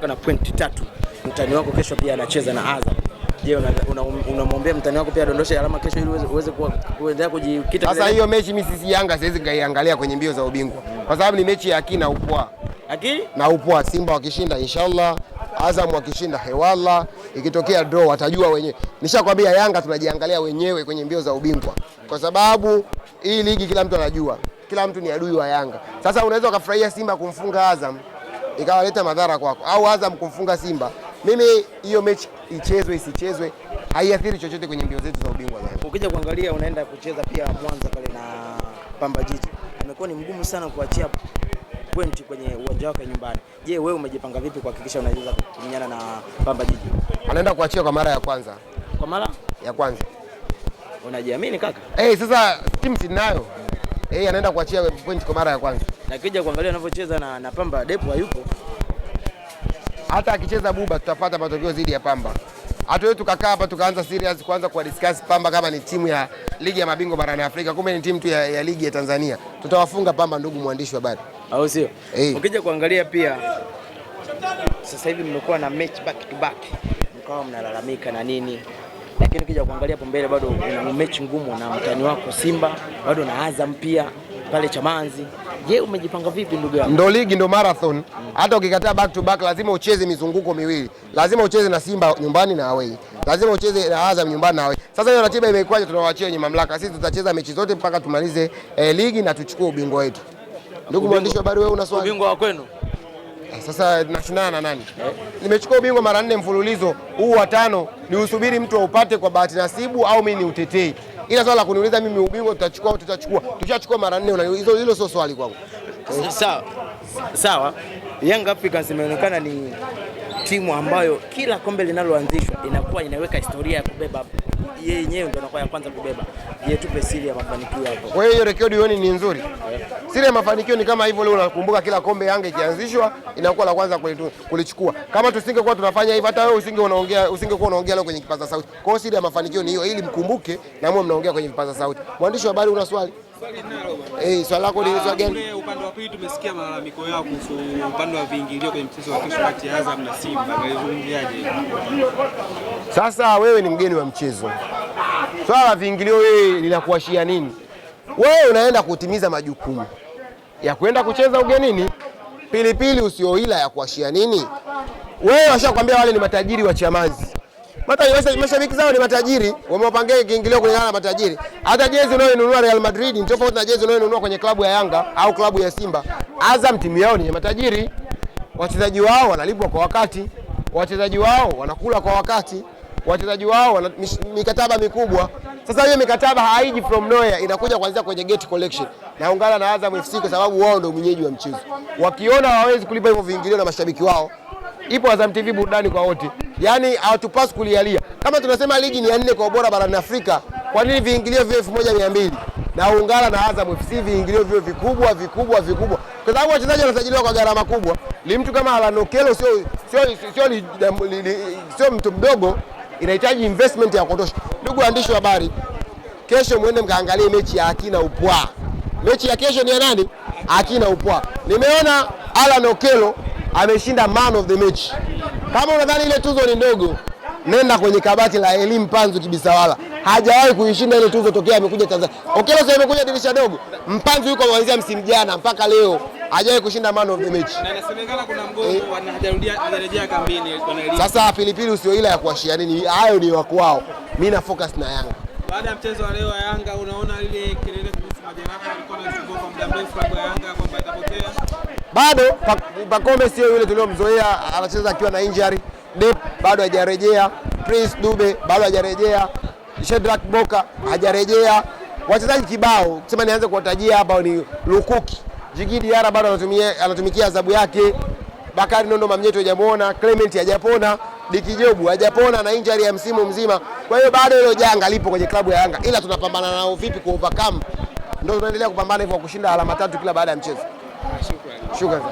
na pointi 3. Mtani wako kesho pia anacheza na Azam. Je, unamwombea mtani wako pia adondoshe alama kesho ili uweze kuendelea kujikita? Sasa hiyo mechi mimi sisi Yanga siwezi ngaiangalia kwenye mbio za ubingwa kwa sababu ni mechi ya akina upwa. Na upwa. Simba wakishinda inshallah, Azam wakishinda hewala, ikitokea draw watajua wenyewe. Nishakwambia Yanga tunajiangalia wenyewe kwenye mbio za ubingwa kwa sababu hii ligi kila mtu anajua, kila mtu ni adui wa Yanga. Sasa unaweza ukafurahia Simba kumfunga Azam ikawaleta madhara kwako, au Azam kumfunga Simba. Mimi hiyo mechi ichezwe isichezwe haiathiri chochote kwenye mbio zetu za ubingwa. Ukija kuangalia unaenda kucheza pia Mwanza pale na Pamba Jiji. Imekuwa ni mgumu sana kuachia pointi kwenye uwanja wako nyumbani. Je, wewe umejipanga vipi kuhakikisha unaweza kumenyana na Pamba Jiji? Anaenda kuachia kwa mara ya kwanza. Kwa mara ya kwanza. Unajiamini kaka? Sasa timu sinayo. Anaenda kuachia pointi kwa mara ya kwanza. Na kija kuangalia anavyocheza na Pamba, Depo hayupo. Hata akicheza Buba tutapata matokeo zidi ya Pamba. Hata wewe tukakaa hapa tukaanza serious kuanza kwa discuss Pamba kama ni timu ya ligi ya mabingwa barani Afrika, kumbe ni timu tu ya ligi ya Tanzania. Tutawafunga Pamba, ndugu mwandishi wa habari. Au sio? Ukija kuangalia pia sasa hivi mmekuwa na match back to back. Mkao mnalalamika na nini? Lakini ukija kuangalia hapo mbele bado una mechi ngumu na mtani wako Simba, bado na Azam pia pale Chamanzi. Je, umejipanga vipi ndugu yangu? Ndio ligi, ndio marathon. Hata ukikataa back to back lazima ucheze mizunguko miwili. Lazima ucheze na Simba nyumbani na away. Lazima ucheze na Azam nyumbani na away. Sasa hiyo ratiba imekwaje? Tunawaachia wenye mamlaka. Sisi tutacheza mechi zote mpaka tumalize ligi na tuchukue ubingwa wetu. Ndugu mwandishi wa habari, wewe una swali? Ubingwa wa kwenu? Sasa tunashindana na nani? Nimechukua ubingwa mara 4 mfululizo. Huu wa 5 ni usubiri mtu aupate kwa bahati nasibu au mimi ni utetei. Ila swala la kuniuliza mimi ubingwa tutachukua. Tushachukua mara 4, hilo sio swali kwangu. Sawa. Young Africans imeonekana ni timu ambayo kila kombe linaloanzishwa inakuwa inaweka historia ya kubeba. Yeye yenyewe ndio anakuwa ya kwanza kubeba. Je, tupe siri ya mafanikio hapo. Kwa hiyo rekodi yoni ni nzuri. Siri ya mafanikio ni kama hivyo, leo unakumbuka kila kombe Yanga ikianzishwa inakuwa la kwanza kulichukua. Kama tusingekuwa tunafanya hivyo, hata wewe usingekuwa unaongea leo kwenye kipaza sauti. Kwa hiyo siri ya mafanikio ni hiyo, ili mkumbuke na mwe mnaongea kwenye kipaza sauti. Mwandishi wa habari, una swali? Swali nalo. Swali lako ni swali gani? Upande wa pili tumesikia malalamiko yao kuhusu upande wa viingilio kwenye mchezo wa kesho kati ya Azam na Simba. Unazungumziaje? Sasa wewe ni mgeni wa mchezo. Swala la viingilio wewe linakuashia nini? Wewe unaenda kutimiza majukumu ya kwenda kucheza ugenini. Pilipili usioila ya kuashia nini? Wewe washakwambia wale ni matajiri wa Chamazi. Mashabiki zao ni matajiri, wamewapangia kiingilio kulingana na matajiri. Hata jezi unayonunua Real Madrid ni tofauti na jezi unayonunua kwenye klabu ya Yanga au klabu ya Simba. Azam timu yao ni matajiri. Wachezaji wao wanalipwa kwa wakati. Wachezaji wao wanakula kwa wakati. Wachezaji wao wana mikataba mikubwa. Sasa hiyo mikataba haiji from nowhere, inakuja kuanzia kwenye gate collection. Naungana na Azam FC kwa sababu wao ndio mwenyeji wa mchezo. Wakiona hawawezi kulipa hivyo viingilio na mashabiki wao, ipo Azam TV, burudani kwa wote. Yaani hawatupaswi kulialia. Kama tunasema ligi ni ya 4 kwa ubora barani Afrika, kwa nini viingilio viwe 1200? Na ungana na Azam FC viingilio viwe vikubwa. Kwa sababu wachezaji wanasajiliwa kwa gharama kubwa. Ni mtu kama Alan Okello sio mtu mdogo, inahitaji investment ya kutosha. Ndugu waandishi wa habari, kesho muende mkaangalie mechi ya Akina Upwa. Mechi ya kesho ni ya nani? Akina Upwa. Nimeona Alan Okello ameshinda man of the match. Kama unadhani ile tuzo ni ndogo, nenda kwenye kabati la Elim Mpanzu Kibisawala. Hajawahi kuishinda ile tuzo tokea amekuja Tanzania. Okello sasa amekuja dirisha dogo. Mpanzu yuko kuanzia msimu jana mpaka leo hajawahi kushinda man of the match. Na inasemekana kuna mgomo hajarejea kambini. Sasa pilipili usioila ya kuashia nini? Hayo ni wako wao. Mimi na focus na Yanga. Baada ya mchezo wa leo wa Yanga, unaona ile kelele kuhusu majeraha alikuwa anazunguka kwa muda mrefu kwa Yanga kwamba itapotea? Bado Pacome sio yule tuliomzoea, anacheza akiwa na injury. Dep bado hajarejea, Prince Dube bado hajarejea, Shedrack Boka hajarejea. Wachezaji kibao, sema nianze kuwatajia hapa ni Lukuki. Djigui Diarra bado anatumikia adhabu yake. Bakari Nondo Mamnyeto hajamuona, Clement hajapona, Diki Jobu hajapona na injury ya msimu mzima. Kwa hiyo bado hilo janga lipo kwenye klabu ya Yanga, ila tunapambana nao vipi ku overcome. Ndio tunaendelea kupambana hivyo kushinda alama 3 kila baada ya mchezo. Shukrani.